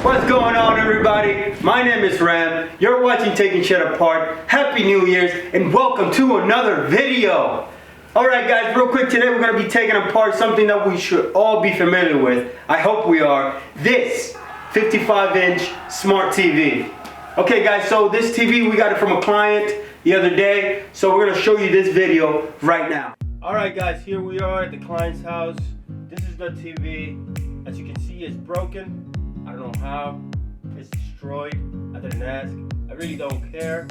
What's going on, everybody? My name is Ram. You're watching Taking Shit Apart. Happy New Year's and welcome to another video. Alright guys, real quick, today we're going to be taking apart something that we should all be familiar with. I hope we are. This 55-inch smart TV. Okay guys, so this TV, we got it from a client the other day. So we're going to show you this video right now. Alright guys, here we are at the client's house. This is the TV. As you can see, it's broken. I don't know how. It's destroyed. I didn't ask. I really don't care.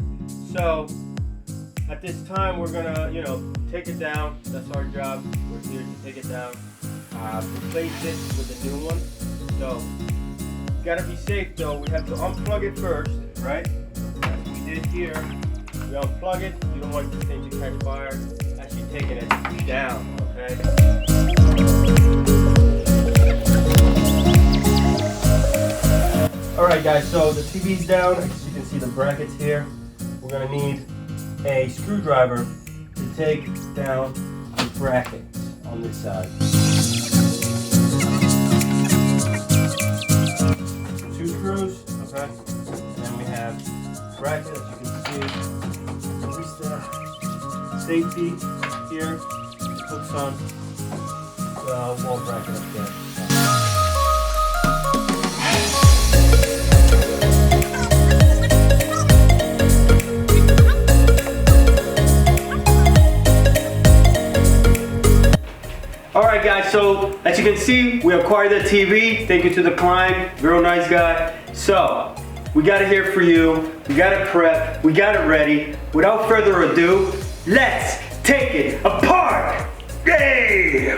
So at this time we're gonna, take it down. That's our job. We're here to take it down. Replace it with a new one. So gotta be safe though. We have to unplug it first, right? As we did here. We unplug it. You don't want this thing to catch fire. Actually taking it down, okay? Alright guys, so the TV's down. As you can see the brackets here. We're going to need a screwdriver to take down the brackets on this side. 2 screws, okay? And then we have bracket, as you can see. Here's the safety here. It hooks on the wall bracket up there. Alright guys, so as you can see, we acquired the TV. Thank you to the client, real nice guy. So, we got it here for you. We got it prepped, we got it ready. Without further ado, let's take it apart! Yay!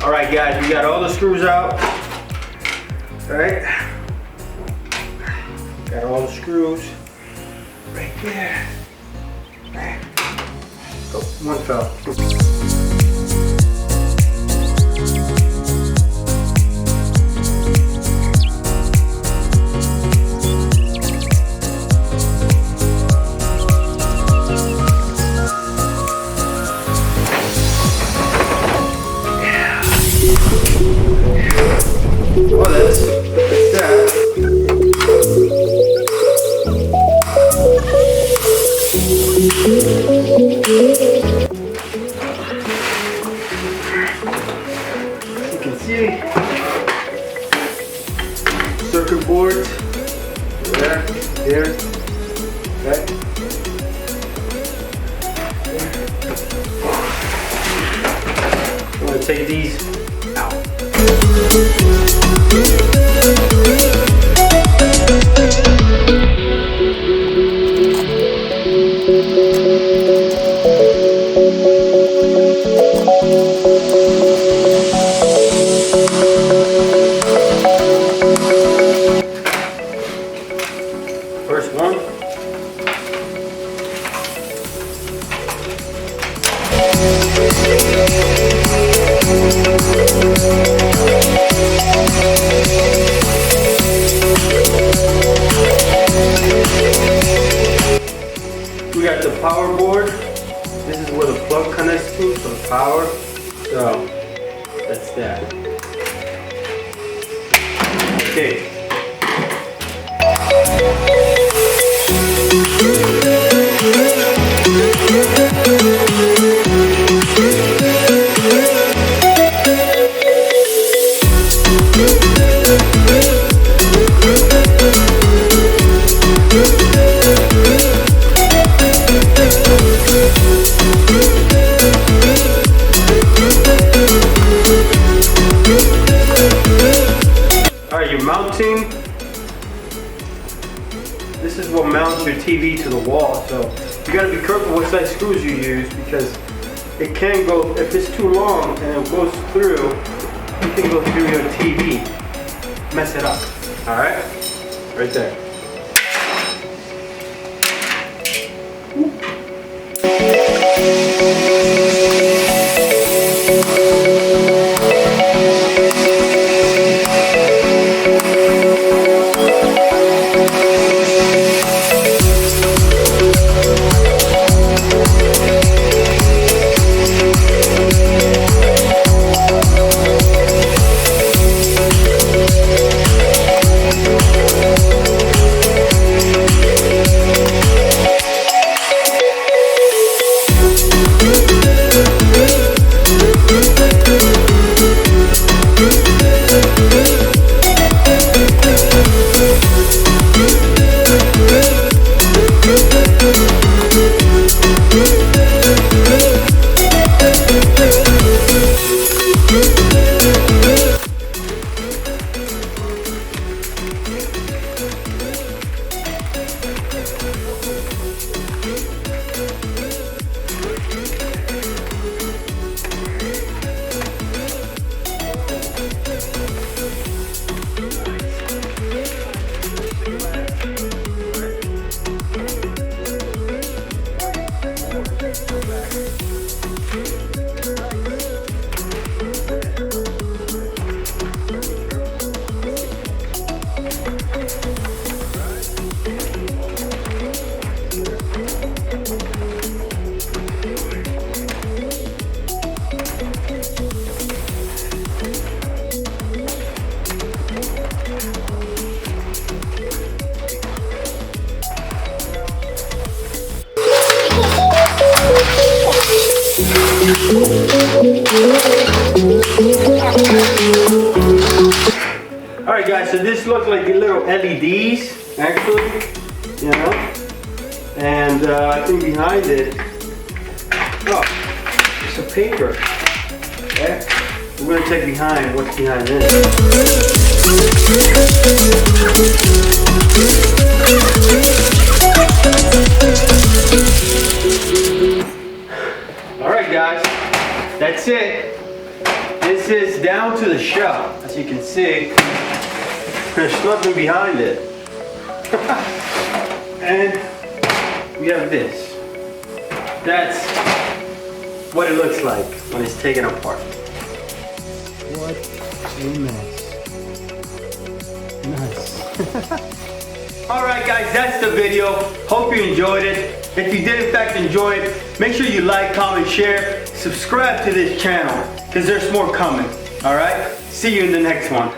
Alright guys, we got all the screws out. Alright. Got all the screws right there. Alright. Oh, one fell. Oh, that's that. You can see circuit boards there, here, okay. I'm going to take these out. First one. We got the power board. This is where the plug connects to for the power. So that's that. Okay. Alright, you're mounting mount your TV to the wall. So you gotta be careful what size screws you use, because it can go, if it's too long and it goes through, it can go through your TV, mess it up. All right, right there. Alright guys, so this looks like the little LEDs, actually, you know, and I think behind it, oh, it's a paper, okay? We're going to check behind, what's behind this. Alright guys, that's it. This is down to the shell, as you can see. There's nothing behind it. And we have this. That's what it looks like when it's taken apart. What a mess. Nice. Alright guys, that's the video. Hope you enjoyed it. If you did in fact enjoy it, make sure you like, comment, share, subscribe to this channel, because there's more coming. Alright? See you in the next one.